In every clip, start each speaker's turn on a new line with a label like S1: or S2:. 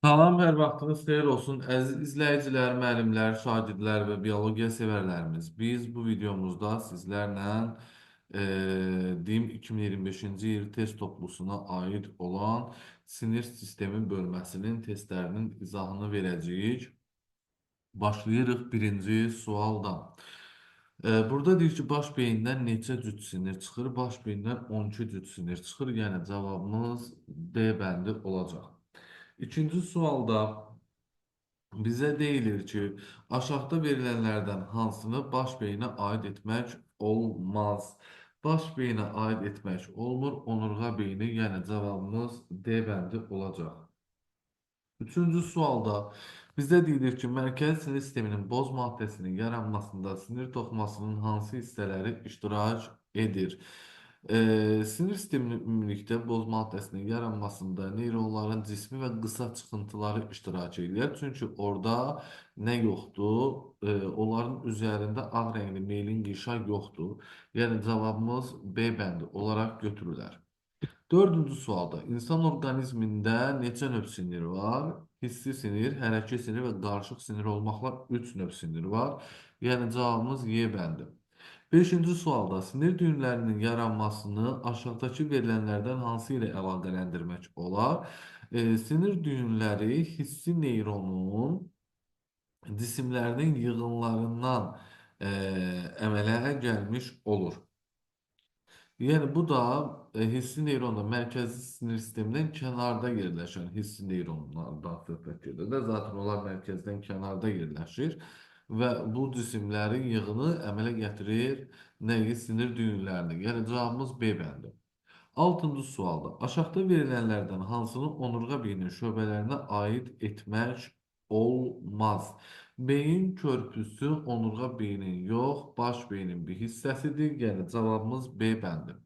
S1: Salam, hər vaxtınız xeyir olsun. Əziz izləyicilər, müəllimlər, şagirdlər və biologiya sevərlərimiz. Biz bu videomuzda sizlərlə DİM 2025-ci il test toplusuna aid olan sinir sistemi bölməsinin testlərinin izahını verəcəyik. Başlayırıq birinci sualdan. Burada deyir ki, baş beyindən neçə cüt sinir çıxır? Baş beyindən 12 cüt sinir çıxır. Yəni cavabımız D bəndi olacaq. İkinci sualda bizə deyilir ki, aşağıda verilənlərdən hansını baş beyinə aid etmək olmaz? Baş beyinə aid etmək olmur, onurğa beyni, yəni cavabımız D bəndi olacaq. Üçüncü sualda bizə deyilir ki, mərkəzi sinir sisteminin boz maddəsinin yaranmasında sinir toxumasının hansı hissələri iştirak edir? Sinir sisteminin ümumilikdə boz maddəsinin yaranmasında neyronların cismi və qısa çıxıntıları iştirak edir. Çünki orada nə yoxdur? Onların üzərində ağ rəngli meylin qişa yoxdur. Yəni cavabımız B bəndi olaraq götürülər. Dördüncü sualda insan orqanizmində neçə növ sinir var? Hissi sinir, hərəkət sinir və qarışıq sinir olmaqla 3 növ sinir var. Yəni cavabımız Y bəndi. Beşinci sualda sinir düyünlərinin yaranmasını aşağıdakı verilənlərdən hansı ilə əlaqələndirmək olar? Sinir düyünləri hissi neyronun cisimlərinin yığınlarından əmələ gəlmiş olur. Yəni bu da hissi neyronda mərkəzi sinir sistemindən kənarda yerləşən hissi neyronlardan söhbət gedir də. Zaten onlar mərkəzdən kənarda yerləşir və bu cisimlərin yığını əmələ gətirir nəyi? Sinir düyünlərini. Yəni cavabımız B bəndi. Altıncı sualda aşağıda verilənlərdən hansını onurğa beynin şöbələrinə aid etmək olmaz? Beyin körpüsü onurğa beynin yox, baş beynin bir hissəsidir. Yəni cavabımız B bəndi.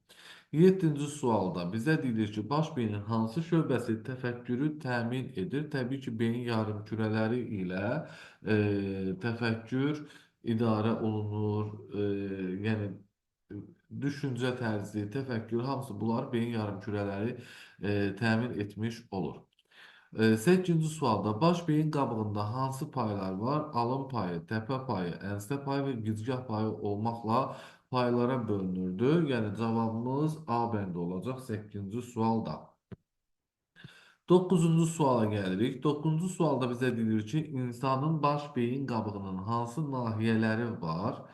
S1: 7-ci sualda bizə deyilir ki, baş beynin hansı şöbəsi təfəkkürü təmin edir? Təbii ki, beyin yarımkürələri ilə təfəkkür idarə olunur. Yəni düşüncə tərzi, təfəkkür, hamısı bunlar beyin yarımkürələri təmin etmiş olur. 8-ci sualda baş beyin qabığında hansı paylar var? Alın payı, təpə payı, ənsə payı və gicgah payı olmaqla paylara bölünürdü. Yəni cavabımız A bəndi olacaq 8-ci sualda. 9-cu suala gəlirik. 9-cu sualda bizə deyilir ki, insanın baş beyin qabığının hansı nahiyələri var?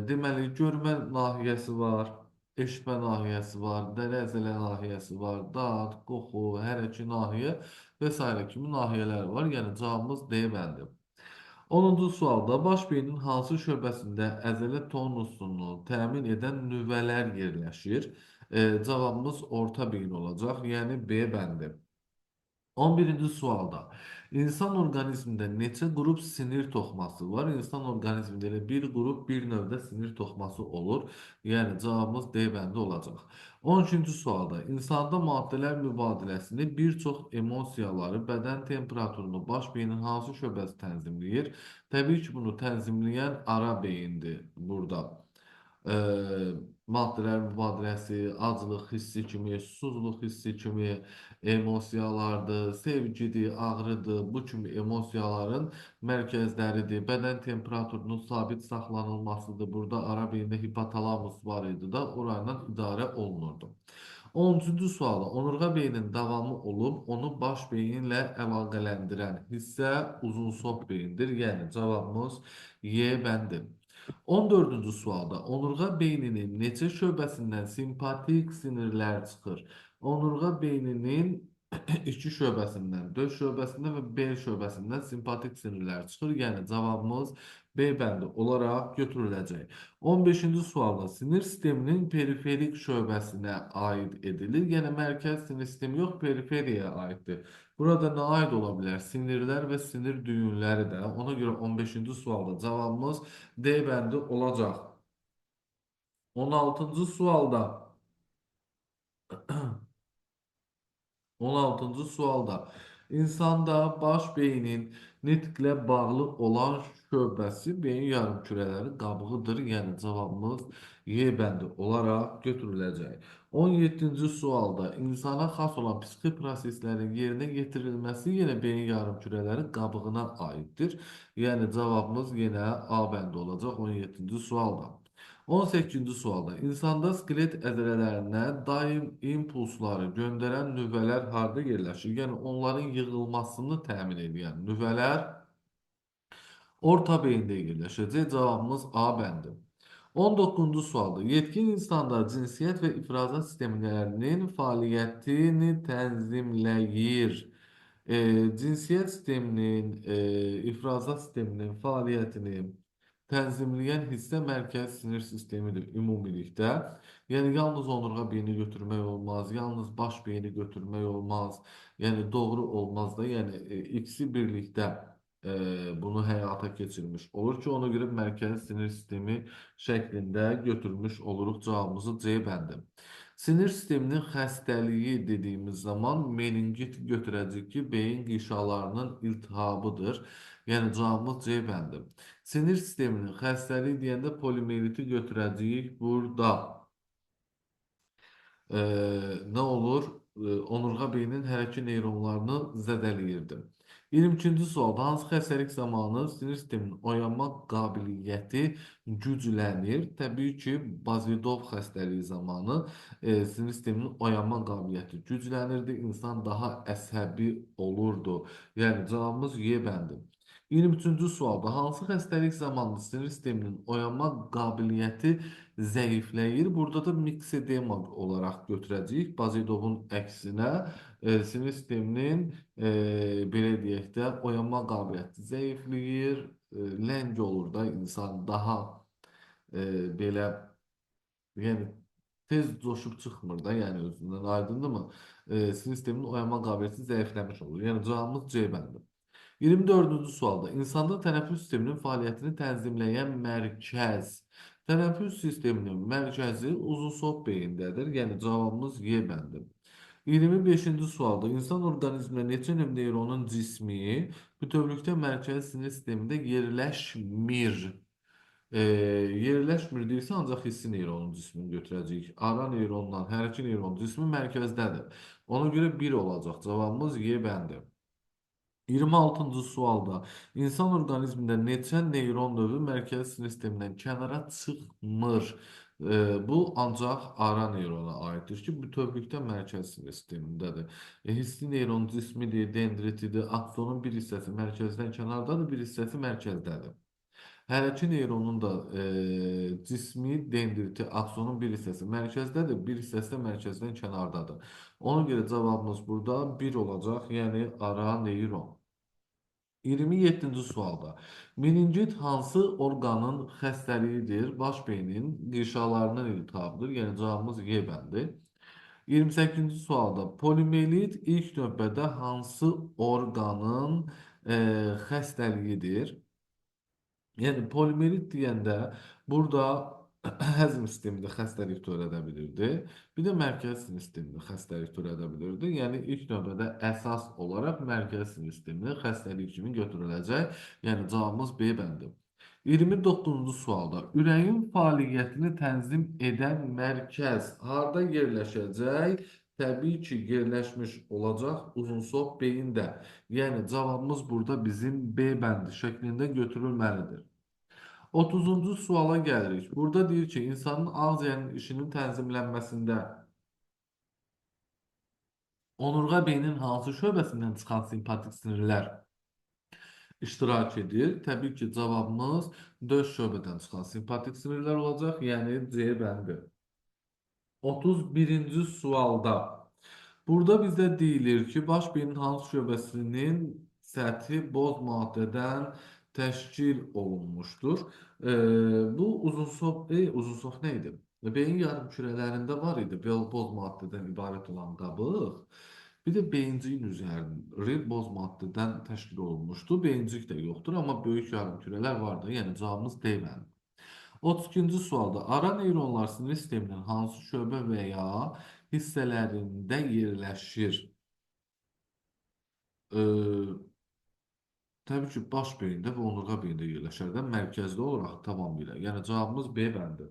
S1: Deməli, görmə nahiyəsi var, eşitmə nahiyəsi var, dərə-əzələ nahiyəsi var, dad, qoxu, hərəki nahiyə və s. kimi nahiyələr var. Yəni cavabımız D bəndi. 10-cu sualda baş beynin hansı şöbəsində əzələ tonusunu təmin edən nüvələr yerləşir? Cavabımız orta beyin olacaq, yəni B bəndi. 11-ci sualda insan orqanizmində neçə qrup sinir toxuması var? İnsan orqanizmində elə bir qrup, bir növdə sinir toxuması olur. Yəni cavabımız D bəndi olacaq. 12-ci sualda insanda maddələr mübadiləsini bir çox emosiyaları, bədən temperaturunu baş beynin hansı şöbəsi tənzimləyir? Təbii ki, bunu tənzimləyən ara beyindir burada. Maddələr mübadiləsi, aclıq hissi kimi, susuzluq hissi kimi emosiyalardır, sevgidir, ağrıdır, bu kimi emosiyaların mərkəzləridir. Bədən temperaturunun sabit saxlanılmasıdır. Burada ara beyində hipotalamus var idi da, orayla idarə olunurdu. 13-cü suala onurğa beynin davamı olub, onu baş beyinlə əlaqələndirən hissə uzunsov beyindir. Yəni cavabımız Y bəndi. 14-cü sualda onurğa beyninin neçə şöbəsindən simpatik sinirlər çıxır? Onurğa beyninin iki şöbəsindən, döş şöbəsindən və B şöbəsindən simpatik sinirlər çıxır. Yəni cavabımız B bəndi olaraq götürüləcək. 15-ci sualda sinir sisteminin periferik şöbəsinə aid edilir. Yəni mərkəz sinir sistemi yox, periferiyaya aiddir. Burada nə aid ola bilər? Sinirlər və sinir düyünləri də. Ona görə 15-ci sualda cavabımız D bəndi olacaq. 16-cı sualda 16-cı sualda İnsanda baş beynin nitqlə bağlı olan şöbəsi beyin yarımkürələri qabığıdır. Yəni cavabımız Y bəndi olaraq götürüləcək. 17-ci sualda insana xas olan psixi proseslərin yerinə yetirilməsi yenə beyin yarımkürələri qabığına aiddir. Yəni cavabımız yenə A bəndi olacaq 17-ci sualda. 18-ci sualda insanda skelet əzələlərinə daim impulsları göndərən nüvələr harda yerləşir? Yəni onların yığılmasını təmin edən nüvələr orta beyində yerləşəcək. Cavabımız A bəndi. 19-cu sualda yetkin insanda cinsiyyət və ifrazat sistemlərinin fəaliyyətini tənzimləyir. Cinsiyyət sisteminin, ifrazat sisteminin fəaliyyətini tənzimləyən hissə mərkəzi sinir sistemidir ümumilikdə. Yəni yalnız onurğa beyni götürmək olmaz, yalnız baş beyni götürmək olmaz. Yəni doğru olmaz da, yəni ikisi birlikdə bunu həyata keçirmiş olur ki, ona görə mərkəzi sinir sistemi şəklində götürmüş oluruq cavabımızı C bəndi. Sinir sisteminin xəstəliyi dediyimiz zaman meningit götürəcək ki, beyin qişalarının iltihabıdır. Yəni cavabımız C bəndi. Sinir sisteminin xəstəliyi deyəndə poliomiyeliti götürəcəyik. Burada e, nə olur? Onurğa beynin hərəkət neyronlarını zədələyirdi. 22-ci sualda hansı xəstəlik zamanı sinir sisteminin oyanma qabiliyyəti güclənir? Təbii ki, Bazidov xəstəliyi zamanı sinir sisteminin oyanma qabiliyyəti güclənirdi. İnsan daha əsəbi olurdu. Yəni cavabımız Y bəndi. 23-cü sualda hansı xəstəlik zamanı sinir sisteminin oyanma qabiliyyəti zəifləyir? Burada da miksedema olaraq götürəcəyik. Bazidovun əksinə sinir sisteminin belə deyək də oyanma qabiliyyəti zəifləyir. Ləng olur da insan daha belə yəni tez coşub çıxmır da, yəni özündən aydındırmı? Sinir sisteminin oyanma qabiliyyəti zəifləmiş olur. Yəni cavabımız C bəndi. 24-cü sualda insanda tənəffüs sisteminin fəaliyyətini tənzimləyən mərkəz. Tənəffüs sisteminin mərkəzi uzunsov beyindədir. Yəni cavabımız Y bəndi. 25-ci sualda insan orqanizmində neçə növ neyronun cismi bütövlükdə mərkəzi sinir sistemində yerləşmir. Yerləşmir deyirsə ancaq hissi neyronun cismini götürəcəyik. Ara neyrondan hərəkət neyronun cismi mərkəzdədir. Ona görə 1 olacaq. Cavabımız Y bəndi. 26-cı sualda insan orqanizmində neçə neyron növü mərkəzi sinir sistemindən kənara çıxmır? Bu ancaq ara neyrona aiddir ki, bütövlükdə mərkəzi sinir sistemindədir. Hissi neyron cismidir, dendritidir, aksonun bir hissəsi mərkəzdən kənardadır, bir hissəsi mərkəzdədir. Hərəkət neyronun da cismi, dendriti, aksonun bir hissəsi mərkəzdədir, bir hissəsi də mərkəzdən kənardadır. Ona görə cavabımız burada 1 olacaq, yəni ara neyron. 27-ci sualda meningit hansı orqanın xəstəliyidir? Baş beynin qişalarının iltihabıdır. Yəni cavabımız Y bəndi. 28-ci sualda poliomiyelit ilk növbədə hansı orqanın xəstəliyidir? Yəni poliomiyelit deyəndə burada həzm sistemində xəstəlik törədə bilirdi. Bir də mərkəzi sinir sistemində xəstəlik törədə bilirdi. Yəni ilk növbədə əsas olaraq mərkəzi sinir sistemində xəstəlik kimi götürüləcək. Yəni cavabımız B bəndi. 29-cu sualda ürəyin fəaliyyətini tənzim edən mərkəz harda yerləşəcək? Təbii ki, yerləşmiş olacaq uzunsov beyində. Yəni cavabımız burada bizim B bəndi şəklində götürülməlidir. 30-cu suala gəlirik. Burada deyir ki, insanın ağciyərinin işinin tənzimlənməsində onurğa beynin hansı şöbəsindən çıxan simpatik sinirlər iştirak edir? Təbii ki, cavabımız 4 şöbədən çıxan simpatik sinirlər olacaq, yəni C bəndi. 31-ci sualda burada bizdə deyilir ki, baş beynin hansı şöbəsinin səthi boz maddədən təşkil olunmuşdur. Bu uzunsov nə idi? Beyin yarımkürələrində var idi boz maddədən ibarət olan qabıq. Bir də beyinciyin üzəri boz maddədən təşkil olunmuşdu. Beyincik də yoxdur, amma böyük yarımkürələr vardı. Yəni cavabımız D bəndi. 32-ci sualda ara neyronlar sinir sisteminin hansı şöbə və ya hissələrində yerləşir? e, təbii ki, baş beyində və onurğa beyində yerləşər də mərkəzli olaraq tamamilə. Yəni cavabımız B bəndi.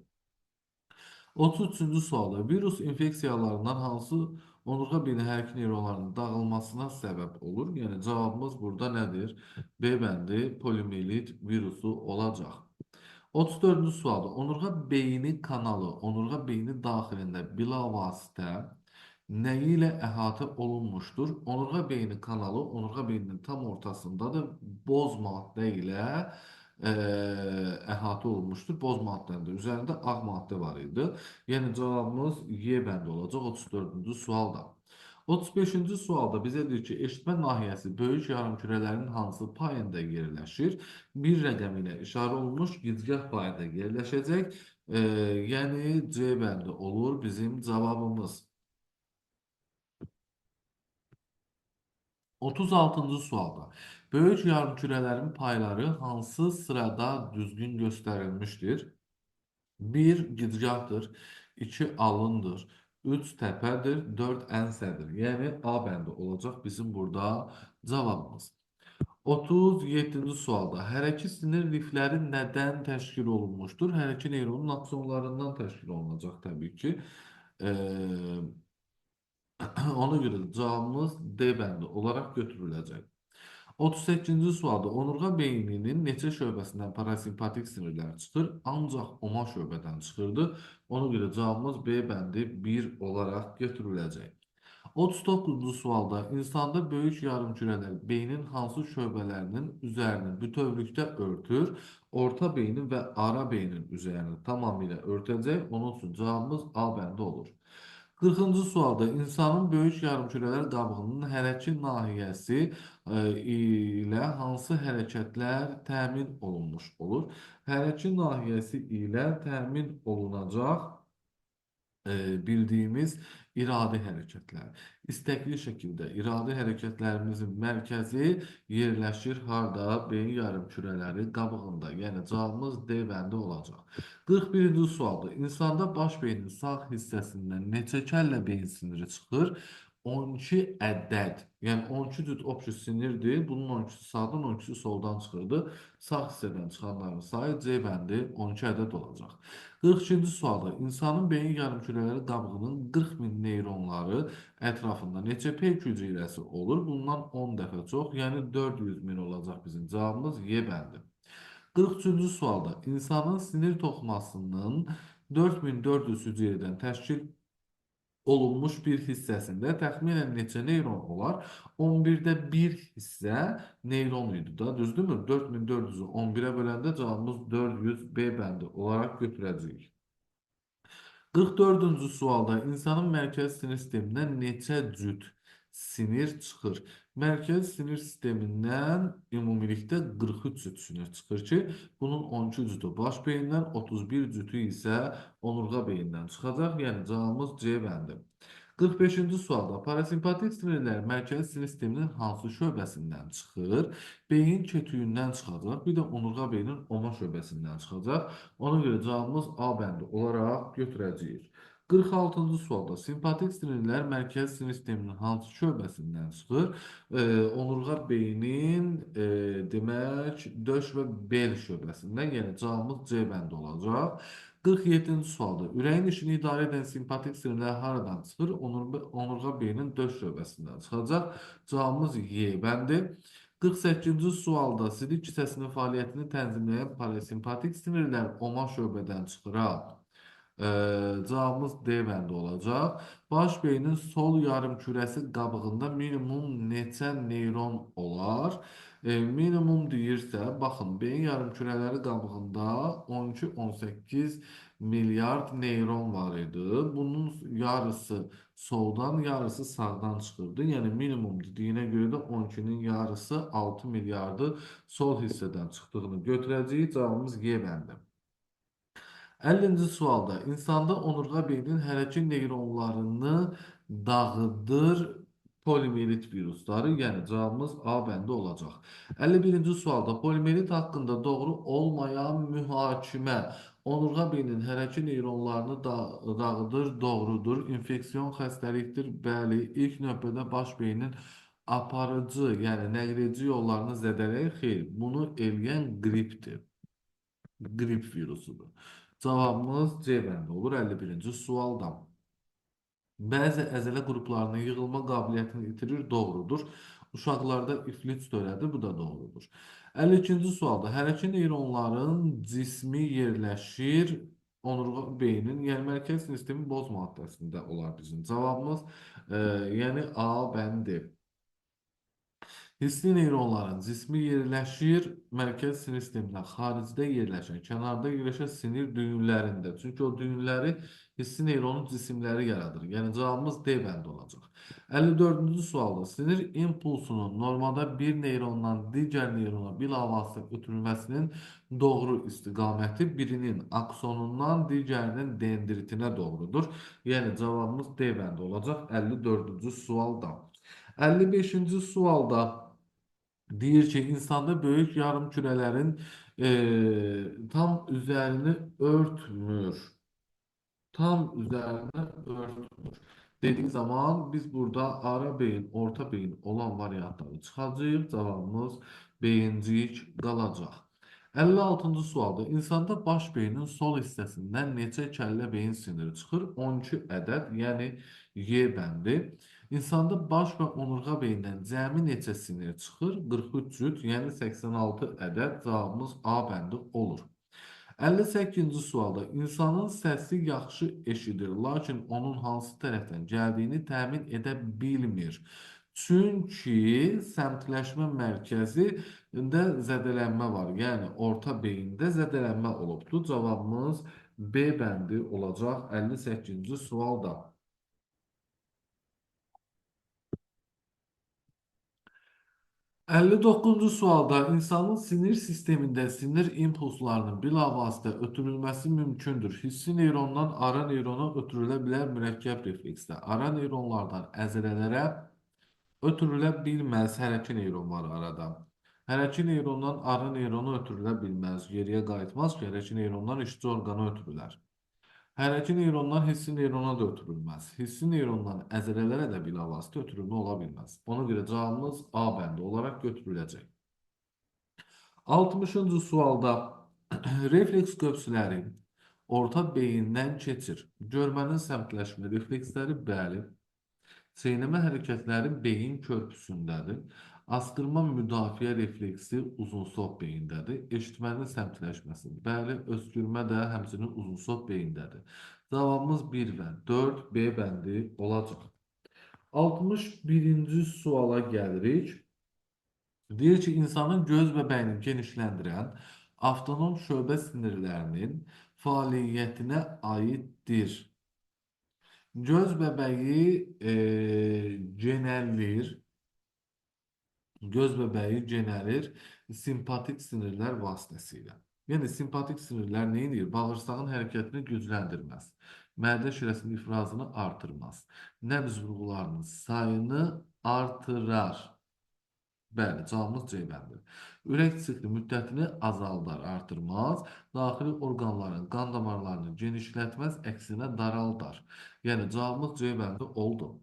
S1: 33-cü sualda virus infeksiyalarından hansı onurğa beyni hərəkət neyronlarının dağılmasına səbəb olur? Yəni cavabımız burada nədir? B bəndi poliomiyelit virusu olacaq. 34-cü sualda onurğa beyni kanalı, onurğa beyni daxilində bilavasitə nəyi ilə əhatə olunmuşdur? Onurğa beyni kanalı onurğa beyninin tam ortasındadır. Boz maddə ilə əhatə olunmuşdur. Boz maddənin də üzərində ağ maddə var idi. Yəni cavabımız Y bəndi olacaq 34-cü sualda. 35-ci sualda bizə deyir ki, eşitmə nahiyəsi böyük yarımkürələrin hansı payında yerləşir? Bir rəqəm ilə işarə olunmuş gicgah payında yerləşəcək. Yəni C bəndi olur bizim cavabımız. 36-cı sualda böyük yarımkürələrin payları hansı sırada düzgün göstərilmişdir? 1 gicgahdır, 2 alındır, 3 təpədir, 4 ənsədir. Yəni A bəndi olacaq bizim burada cavabımız. 37-ci sualda hərəki sinir lifləri nədən təşkil olunmuşdur? Hərəki neyronun aksonlarından təşkil olunacaq təbii ki. Ee, Ona görə də cavabımız D bəndi olaraq götürüləcək. 38-ci sualda onurğa beyninin neçə şöbəsindən parasimpatik sinirlər çıxır? Ancaq oma şöbədən çıxırdı. Ona görə cavabımız B bəndi 1 olaraq götürüləcək. 39-cu sualda insanda böyük yarımkürələr beynin hansı şöbələrinin üzərini bütövlükdə örtür? Orta beynin və ara beynin üzərini tamamilə örtəcək. Onun üçün cavabımız A bəndi olur. 40-cı sualda insanın böyük yarımkürələr qabığının hərəkət nahiyəsi ilə hansı hərəkətlər təmin olunmuş olur? Hərəkət nahiyəsi ilə təmin olunacaq bildiyimiz iradi hərəkətlər. İstəkli şəkildə iradi hərəkətlərimizin mərkəzi yerləşir harda? Beyin yarımkürələri qabığında. Yəni cavabımız D bəndi olacaq. 41-ci sualda insanda baş beynin sağ hissəsindən neçə kəllə beyin siniri çıxır? 12 ədəd. Yəni 12 cüt optik sinirdir. Bunun 12-si sağdan, 12-si soldan çıxırdı. Sağ hissədən çıxanların sayı C bəndi 12 ədəd olacaq. 42-ci sualda insanın beyin yarımkürələri qabığının 40 min neyronları ətrafında neçə peyk hüceyrəsi olur? Bundan 10 dəfə çox, yəni 400 min olacaq bizim cavabımız Y bəndi. 43-cü sualda insanın sinir toxumasının 4400 hüceyrədən təşkil olunmuş bir hissəsində təxminən neçə neyron olar? 11-də 1 hissə neyron idi da, düzdürmü? 4400-ü 11-ə böləndə cavabımız 400 B bəndi olaraq götürəcəyik. 44-cü sualda insanın mərkəzi sinir sistemindən neçə cüt sinir çıxır? Mərkəzi sinir sistemindən ümumilikdə 43 cüt sinir çıxır ki, bunun 12 cütü baş beyindən, 31 cütü isə onurğa beyindən çıxacaq. Yəni cavabımız C bəndi. 45-ci sualda parasimpatik sinirlər mərkəzi sinir sisteminin hansı şöbəsindən çıxır? Beyin kötüyündən çıxacaq, bir də onurğa beynin oma şöbəsindən çıxacaq. Ona görə cavabımız A bəndi olaraq götürəcəyik. 46-cı sualda simpatik sinirlər mərkəzi sinir sisteminin hansı şöbəsindən çıxır? Onurğa beynin demək döş və bel şöbəsindən, yəni cavabımız C bəndi olacaq. 47-ci sualda ürəyin işini idarə edən simpatik sinirlər haradan çıxır? Onurğa beynin döş şöbəsindən çıxacaq. Cavabımız Y bəndi. 48-ci sualda sidik kisəsinin fəaliyyətini tənzimləyən parasimpatik sinirlər oma şöbədən çıxır. Cavabımız D bəndi olacaq. Baş beynin sol yarımkürəsi qabığında minimum neçə neyron olar? Minimum deyirsə, baxın, beyin yarımkürələri qabığında 12-18 milyard neyron var idi. Bunun yarısı soldan, yarısı sağdan çıxırdı. Yəni minimum dediyinə görə də 12-nin yarısı 6 milyardı sol hissədən çıxdığını götürəcəyik. Cavabımız Y bəndi. 50-ci sualda insanda onurğa beynin hərəkət neyronlarını dağıdır poliomiyelit virusları, yəni cavabımız A bəndi olacaq. 51-ci sualda poliomiyelit haqqında doğru olmayan mühakimə onurğa beynin hərəkət neyronlarını dağıdır, doğrudur, infeksion xəstəlikdir, bəli, ilk növbədə baş beynin aparıcı, yəni nəql edici yollarını zədələyir? Xeyr, bunu eləyən qripdir. Qrip virusudur. Cavabımız C bəndi olur 51-ci sualdan. Bəzi əzələ qruplarının yığılma qabiliyyətini itirir, doğrudur. Uşaqlarda iflic törədir, bu da doğrudur. 52-ci sualda hərəkət neyronların cismi yerləşir, onurğa beynin, yəni mərkəzi sistemin boz maddəsində olar bizim cavabımız. Yəni A bəndi. Hissi neyronların cismi yerləşir, mərkəz sinir sistemindən xaricdə yerləşən, kənarda yerləşən sinir düyünlərində. Çünki o düyünləri hissi neyronun cisimləri yaradır. Yəni cavabımız D bəndi olacaq. 54-cü sualda sinir impulsunun normalda bir neyrondan digər neyrona bilavasitə ötürülməsinin doğru istiqaməti birinin aksonundan digərinin dendritinə doğrudur. Yəni cavabımız D bəndi olacaq 54-cü sualda. 55-ci sualda deyir ki, insanda böyük yarımkürələrin tam üzərini örtmür. Tam üzərini örtmür. Dediği zaman biz burada ara beyin, orta beyin olan variantları çıxacağıq. Cavabımız beyincik qalacaq. 56-cı sualda insanda baş beynin sol hissəsindən neçə kəllə beyin siniri çıxır? 12 ədəd, yəni Y bəndi. İnsanda baş və onurğa beyindən cəmi neçə sinir çıxır? 43 cüt, yəni 86 ədəd. Cavabımız A bəndi olur. 58-ci sualda insanın səsi yaxşı eşidir, lakin onun hansı tərəfdən gəldiyini təmin edə bilmir. Çünki səmtləşmə mərkəzində zədələnmə var. Yəni orta beyində zədələnmə olubdur. Cavabımız B bəndi olacaq 58-ci sualda. 59-cu sualda insanın sinir sistemində sinir impulslarının bilavasitə ötürülməsi mümkündür. Hissi neyrondan ara neyrona ötürülə bilər mürəkkəb refleksdə. Ara neyronlardan əzələlərə ötürülə bilməz. Hərəki neyron var arada. Hərəki neyrondan ara neyrona ötürülə bilməz. Geriyə qayıtmaz ki, hərəki neyrondan işçi orqana ötürülər. Hərəki neyrondan hissi neyrona da ötürülməz. Hissi neyrondan əzələlərə də bilavasitə ötürülmə ola bilməz. Ona görə cavabımız A bəndi olaraq götürüləcək. 60-cı sualda refleks qövsləri orta beyindən keçir. Görmənin səmtləşmə refleksləri bəli. Çeynəmə hərəkətləri beyin körpüsündədir. Asqırma müdafiə refleksi uzunsov beyindədir. Eşitmənin səmtləşməsi. Bəli, öskürmə də həmçinin uzunsov beyindədir. Cavabımız 1 və 4 B bəndi olacaq. 61-ci suala gəlirik. Deyir ki, insanın göz bəbəyini genişləndirən avtonom şöbə sinirlərinin fəaliyyətinə aiddir. Göz bəbəyi genəllir. Göz bəbəyi genəlir simpatik sinirlər vasitəsilə. Yəni, simpatik sinirlər nə edir? Bağırsağın hərəkətini gücləndirməz. Mədə şirəsinin ifrazını artırmaz. Nəbz vurğularının sayını artırar. Bəli, cavabımız C bəndir. Ürək sikli müddətini azaldar, artırmaz. Daxili orqanların, qan damarlarını genişlətməz, əksinə daraldar. Yəni, cavabımız C bəndi oldu.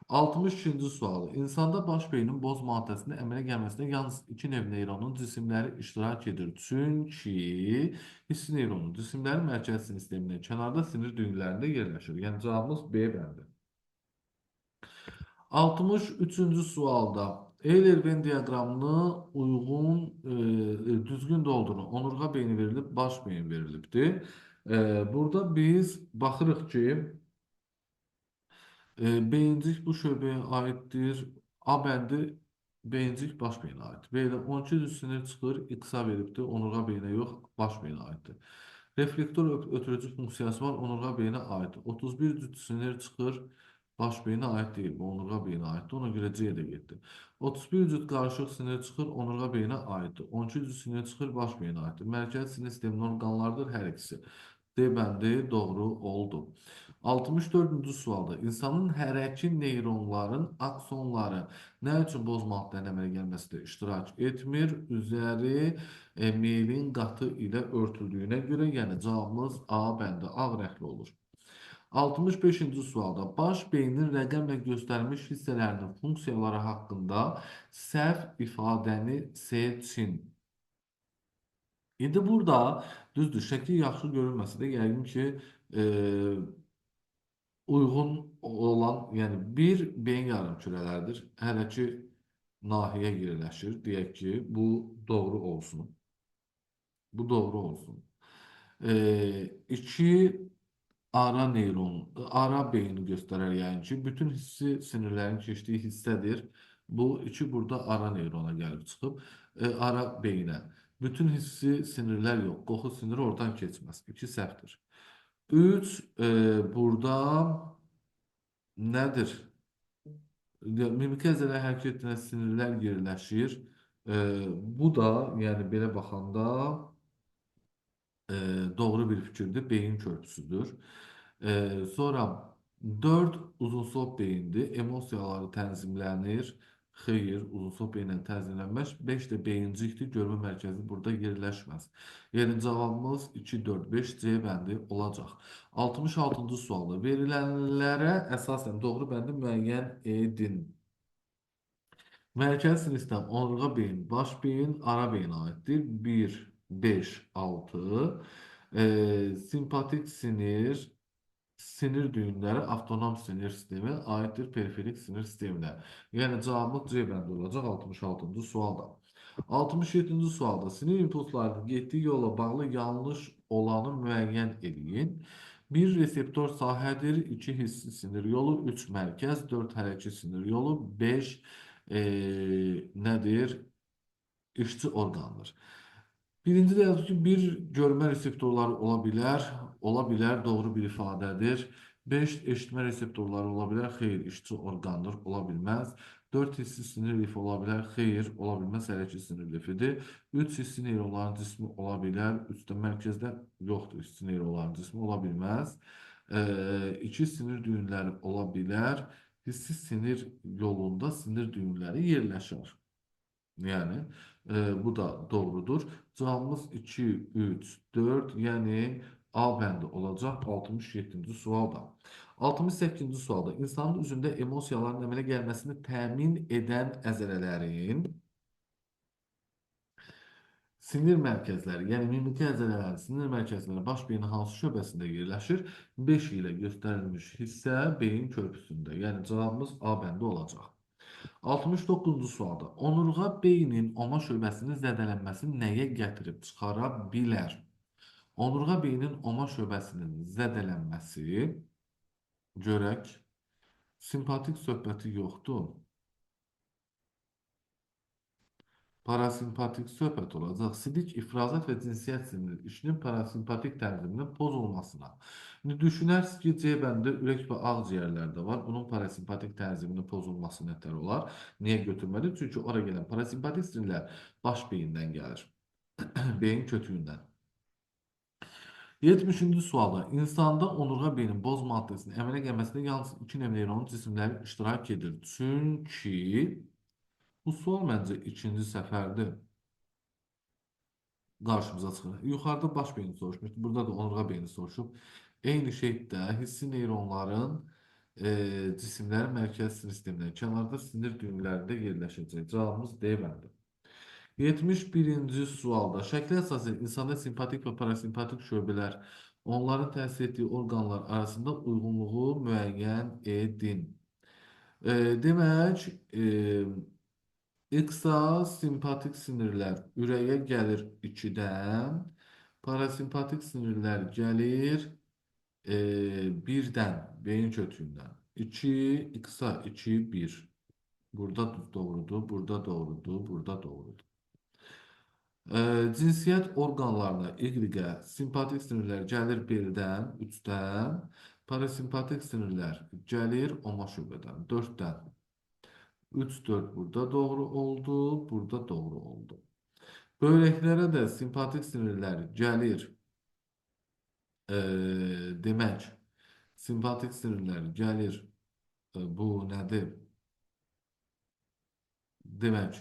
S1: 62-ci sualı. İnsanda baş beynin boz maddəsində əmələ gəlməsində yalnız iki növ neyronun cisimləri iştirak edir. Çünki hissi neyronun cisimləri mərkəzi sinir sistemindən kənarda sinir düyünlərində yerləşir. Yəni cavabımız B bəndi. 63-cü sualda Euler-Venn diaqramını düzgün doldurun. Onurğa beyni verilib, baş beyin verilibdir. Burada biz baxırıq ki, beyincik bu şöbəyə aiddir. A bəndi beyincik baş beyinə aiddir. Belə 12 düz sinir çıxır, X-a veribdir. Onurğa beyinə yox, baş beyinə aiddir. Reflektor ötürücü funksiyası var, onurğa beyinə aiddir. 31 düz sinir çıxır, baş beyinə aid deyil. Bu onurğa beyinə aiddir. Ona görə C də getdi. 31 cüt qarışıq sinir çıxır, onurğa beyinə aiddir. 12 cüt sinir çıxır, baş beyinə aiddir. Mərkəzi sinir sisteminin orqanlarıdır hər ikisi. D bəndi doğru oldu. 64-cü sualda insanın hərəki neyronların aksonları nə üçün boz maddənin əmələ gəlməsində iştirak etmir? Üzəri miyelin qatı ilə örtüldüyünə görə, yəni cavabımız A bəndi ağ rəngli olur. 65-ci sualda baş beynin rəqəmlə göstərilmiş hissələrinin funksiyaları haqqında səhv ifadəni seçin. İndi burada düzdür, şəkil yaxşı görünməsə də yəqin ki, e, uyğun olan, yəni bir beyin yarımkürələrdir. Hələ ki nahiyə yerləşir. Deyək ki, bu doğru olsun. Bu doğru olsun. İki ara neyron, ara beyni göstərər yəni ki, bütün hissi sinirlərin keçdiyi hissədir. Bu iki burada ara neyrona gəlib çıxıb, ara beyinə. Bütün hissi sinirlər yox, qoxu siniri oradan keçməz. İki səhvdir. Üç, burada nədir? Mimik əzələ hərəkət etdiyi sinirlər yerləşir. Bu da, yəni belə baxanda e, doğru bir fikirdir. Beyin körpüsüdür. Sonra 4 uzunsov beyindir. Emosiyaları tənzimlənir. Xeyr, uzunsov beyinlə tənzimlənməz. 5 də beyincikdir. Görmə mərkəzi burada yerləşməz. Yəni cavabımız 2, 4, 5 C bəndi olacaq. 66-cı sualda verilənlərə əsasən doğru bəndi müəyyən edin. Mərkəzi sinir sistem, onurğa beyin, baş beyin, ara beyinə aiddir. 1, 5, 6. Simpatik sinir, sinir düyünləri avtonom sinir sistemi aiddir periferik sinir sisteminə. Yəni cavabımız C bəndi olacaq 66-cı sualda. 67-ci sualda sinir impulslarının getdiyi yola bağlı yanlış olanı müəyyən edin. Bir reseptor sahədir, 2 hissi sinir yolu, 3 mərkəz, 4 hərəkət sinir yolu, 5 nədir? İşçi orqandır. Birinci də yazır ki, bir görmə reseptorları ola bilər. Ola bilər, doğru bir ifadədir. 5 eşitmə reseptorları ola bilər. Xeyr, işçi orqandır. Ola bilməz. 4 hissi sinir lifi ola bilər. Xeyr, ola bilməz. Hərəkət sinir lifidir. 3 hissi neyronların cismi ola bilər. 3 də mərkəzdə yoxdur. Hissi neyronların cismi ola bilməz. 2 sinir düyünləri ola bilər. Hissi sinir yolunda sinir düyünləri yerləşir. Yəni bu da doğrudur. Cavabımız 2, 3, 4, yəni A bəndi olacaq 67-ci sualda. 68-ci sualda insanın üzündə emosiyaların əmələ gəlməsini təmin edən əzələlərin sinir mərkəzləri, yəni mimiki əzələlərin sinir mərkəzləri baş beynin hansı şöbəsində yerləşir? 5 ilə göstərilmiş hissə beyin körpüsündə. Yəni cavabımız A bəndi olacaq. 69-cu sualda onurğa beynin oma şöbəsinin zədələnməsi nəyə gətirib çıxara bilər? Onurğa beynin oma şöbəsinin zədələnməsi, görək, simpatik söhbəti yoxdur. Parasimpatik söhbət olacaq. Sidik, ifrazat və cinsiyyət siniri işinin parasimpatik tənziminin pozulmasına. İndi düşünərsiniz ki, C bəndə ürək və ağciyərlərdə var. Bunun parasimpatik tənziminin pozulması nətər olar? Niyə götürməli? Çünki ora gələn parasimpatik sinirlər baş beyindən gəlir. Beyin kötüyündən. 70-ci sualda insanda onurğa beynin boz maddəsinin əmələ gəlməsində yalnız 2 neyronun cisimləri iştirak edir. Çünki bu sual məncə ikinci səfərdir qarşımıza çıxır. Yuxarıda baş beyni soruşmuşdu. Burada da onurğa beyni soruşub. Eyni şeydə hissi neyronların cisimlərin mərkəzi sinir sistemindən kənarda sinir düyünlərində yerləşəcək. Cavabımız D bəndi. 71-ci sualda şəklə əsasən insanda simpatik və parasimpatik şöbələr onların təsir etdiyi orqanlar arasında uyğunluğu müəyyən edin. Demək, XA simpatik sinirlər ürəyə gəlir 2-dən, parasimpatik sinirlər gəlir 1-dən, beyin kötüyündən. 2, XA 2, 1. Burada doğrudur, burada doğrudur, burada doğrudur. Cinsiyyət orqanlarına Y-ə simpatik sinirlər gəlir beldən, 3-dən, parasimpatik sinirlər gəlir oma şöbədən, 4-dən. 3, 4 burada doğru oldu, burada doğru oldu. Böbrəklərə də simpatik sinirlər gəlir. Demək, simpatik sinirlər gəlir. Bu nədir? Demək,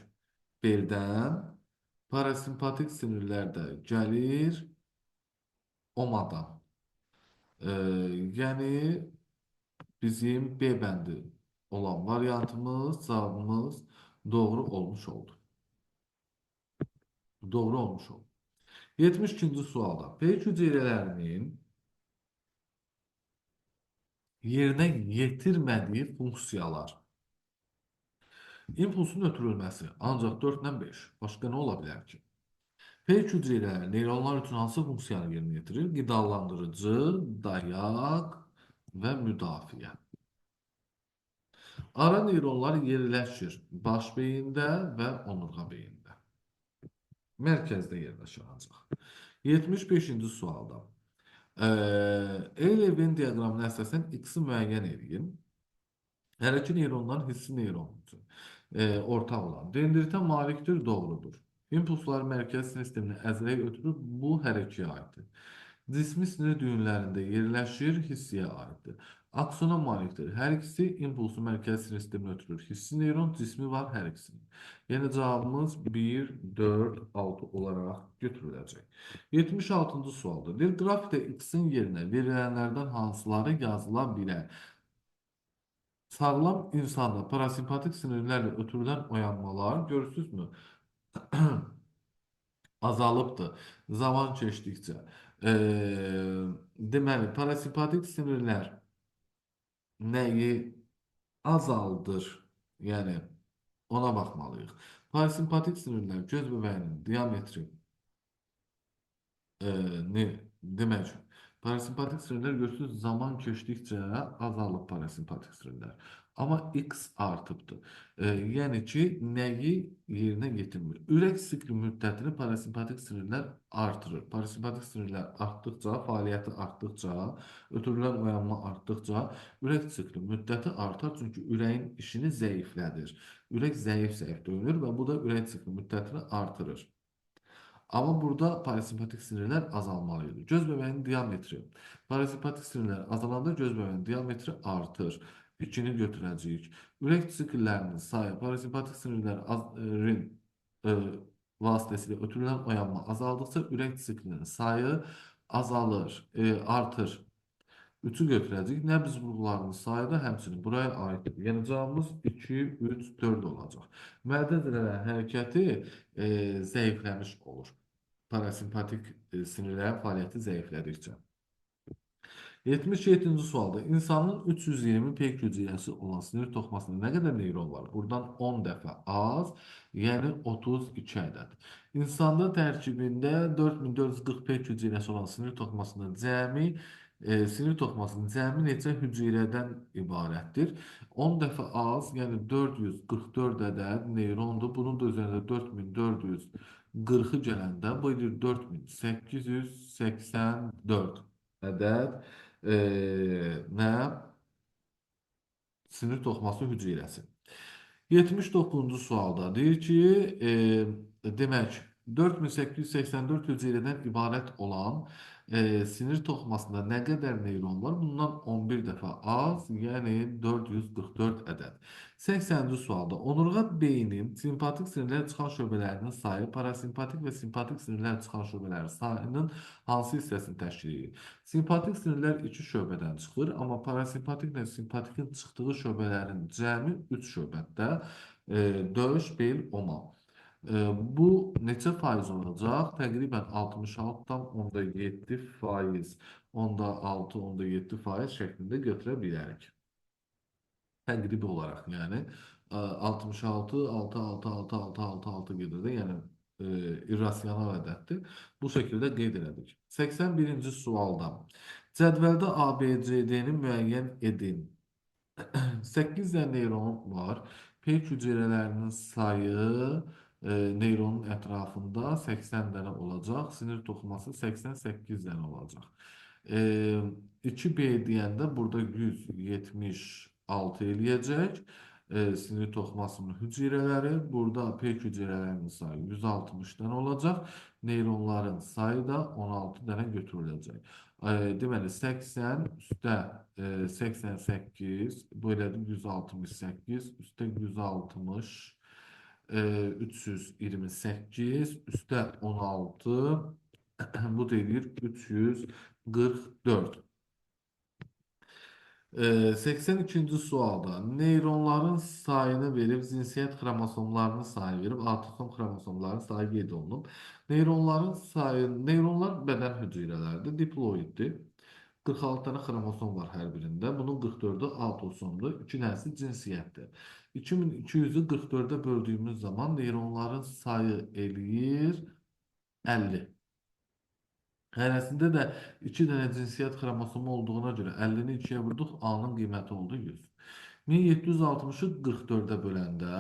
S1: beldən. Parasimpatik sinirlər də gəlir omadan. E, Yani bizim B bəndi olan variantımız, cavabımız doğru olmuş oldu. Doğru olmuş oldu. 72-ci sualda peyk hüceyrələrinin yerinə yetirmədiyi funksiyalar. İmpulsun ötürülməsi ancaq 4-dən 5. Başqa nə ola bilər ki? Peyk hüceyrələri neyronlar üçün hansı funksiyanı yerinə yetirir? Qidalandırıcı, dayaq və müdafiə. Ara neyronlar yerləşir baş beyində və onurğa beyində. Mərkəzdə yerləşir ancaq. 75-ci sualda. Euler-Venn diaqramının əsasən X-i müəyyən edin. Hər iki neyronlar hissi neyron üçün ortaq olan dendritə malikdir, doğrudur. İmpulslar mərkəz sinir sisteminə əzərək ötürüb bu hər ikiyə aiddir. Cismi sinir düyünlərində yerləşir, hissiyə aiddir. Aksona malikdir. Hər ikisi impulsu mərkəz sinir sisteminə ötürür. Hissi neyron cismi var hər ikisinin. Yəni cavabımız 1, 4, 6 olaraq götürüləcək. 76-cı sualdır. Bir qrafikdə X-in yerinə verilənlərdən hansıları yazıla bilər? Sağlam insanda parasimpatik sinirlərlə ötürülən oyanmalar görürsünüzmü? Azalıbdır zaman keçdikcə. Deməli, parasimpatik sinirlər nəyi azaldır? Yəni, ona baxmalıyıq. Parasimpatik sinirlər göz bəbəyinin diametri ne demək üçün. Parasimpatik sinirlər görürsünüz zaman keçdikcə azalıb parasimpatik sinirlər. Amma X artıbdır. Yəni ki, nəyi yerinə yetirmir? Ürək sikli müddətini parasimpatik sinirlər artırır. Parasimpatik sinirlər artdıqca, fəaliyyəti artdıqca, ötürülən oyanma artdıqca ürək sikli müddəti artar. Çünki ürəyin işini zəiflədir. Ürək zəif-zəif döyünür və bu da ürək sikli müddətini artırır. Amma burada parasimpatik sinirlər azalmalıydı. Göz bəbəyinin diametri. Parasimpatik sinirlər azalanda göz bəbəyinin diametri artır. 2-ni götürəcəyik. Ürək sikllərinin sayı parasimpatik sinirlərin vasitəsilə ötürülən oyanma azaldıqca ürək siklinin sayı azalır, artır. 3-ü götürəcəyik. Nəbz vurğularının sayı da həmçinin buraya aiddir. Yəni cavabımız 2, 3, 4 olacaq. Mədə zədələrin hərəkəti zəifləmiş olur. Parasimpatik sinirlərin fəaliyyəti zəiflədikcə. 77-ci sualda insanın 320 peyk hüceyrəsi olan sinir toxumasında nə qədər neyron var? Buradan 10 dəfə az, yəni 32 ədəd. İnsanda tərkibində 4440 peyk hüceyrəsi olan sinir toxumasında sinir toxumasının cəmi neçə hüceyrədən ibarətdir? 10 dəfə az, yəni 444 ədəd neyrondur. Bunun da üzərində 4440-ı gələndə bu edir 4884 ədəd nə sinir toxuması hüceyrəsi. 79-cu sualda deyir ki, demək 4884 hüceyrədən ibarət olan sinir toxumasında nə qədər neyron var? Bundan 11 dəfə az, yəni 444 ədəd. 80-ci sualda onurğa beynin simpatik sinirlər çıxan şöbələrinin sayı parasimpatik və simpatik sinirlər çıxan şöbələrin sayının hansı hissəsini təşkil edir? Simpatik sinirlər 2 şöbədən çıxır, amma parasimpatiklə simpatikin çıxdığı şöbələrin cəmi 3 şöbədə döş, bel, oma. Bu neçə faiz olacaq? Təqribən 66,7 faiz, 10,6,7 faiz şəklində götürə bilərik. Təqribi olaraq, yəni 66, 6, 6, 6, 6, 6, 6 gedir də, yəni irrasional ədəddir. Bu şəkildə qeyd elədik. 81-ci sualda cədvəldə ABCD-ni müəyyən edin. 8 dənə neyron var. Peyk hüceyrələrinin sayı neyronun ətrafında 80 dənə olacaq. Sinir toxuması 88 dənə olacaq. 2B deyəndə burada 176 eləyəcək. Sinir toxumasının hüceyrələri. Burada peyk hüceyrələrinin sayı 160 dənə olacaq. Neyronların sayı da 16 dənə götürüləcək. Deməli 80 üstə 88 bu elədir 168 üstə 160 328 üstə 16 bu deyir 344. 82-ci sualda neyronların sayını verib, cinsiyyət xromosomlarının sayını verib, autosom xromosomların sayı qeyd olunub. Neyronlar bədən hüceyrələridir, diploiddir. 46 tane xromosom var hər birində. Bunun 44'ü autosomdur, 2 dənəsi cinsiyyətdir. 2200'ü 44'e böldüyümüz zaman neyronların sayı eləyir 50. Hərəsində də 2 dənə cinsiyyət xromosomu olduğuna görə 50-ni 2-yə vurduq, A-nın qiyməti oldu 100. 1760'ı 44'e böləndə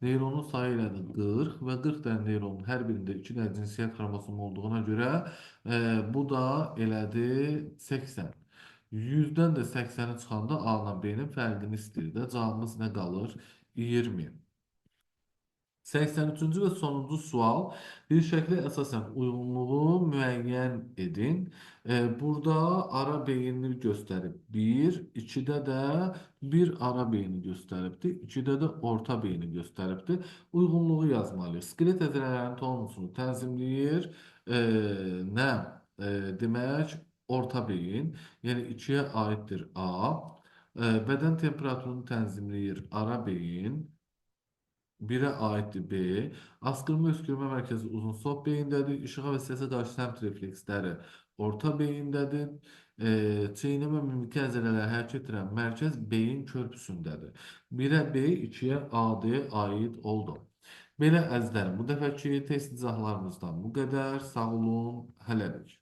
S1: neyronun sayı elədi 40 və 40 dənə neyronun hər birində 2 dənə cinsiyyət xromosomu olduğuna görə bu da elədi 80. 100'dən də 80'i çıxanda A-la B-nin fərqini istəyir də. Cavabımız nə qalır? 20. 83-cü və sonuncu sual. Bir şəklə əsasən uyğunluğu müəyyən edin. Burada ara beyinini göstərib 1, 2-də də bir ara beyni göstəribdir, 2-də də orta beyni göstəribdir. Uyğunluğu yazmalıyıq. Skelet hüceyrələrinin tonusunu tənzimləyir. Nə? Demək, orta beyin, yəni 2-yə aiddir A. Bədən temperaturunu tənzimləyir ara beyin. 1'e aittir B. Askırma öskürmə mərkəzi uzun sol beyindədir. İşığa və səsə qarşı səmt refleksləri orta beyindədir. Çeynəmə mimiki əzələləri hərəkət etdirən mərkəz beyin körpüsündədir. 1'e B, 2'ye AD aid oldu. Belə əzizlərim, bu dəfəki test izahlarımızdan bu qədər. Sağ olun, hələlik.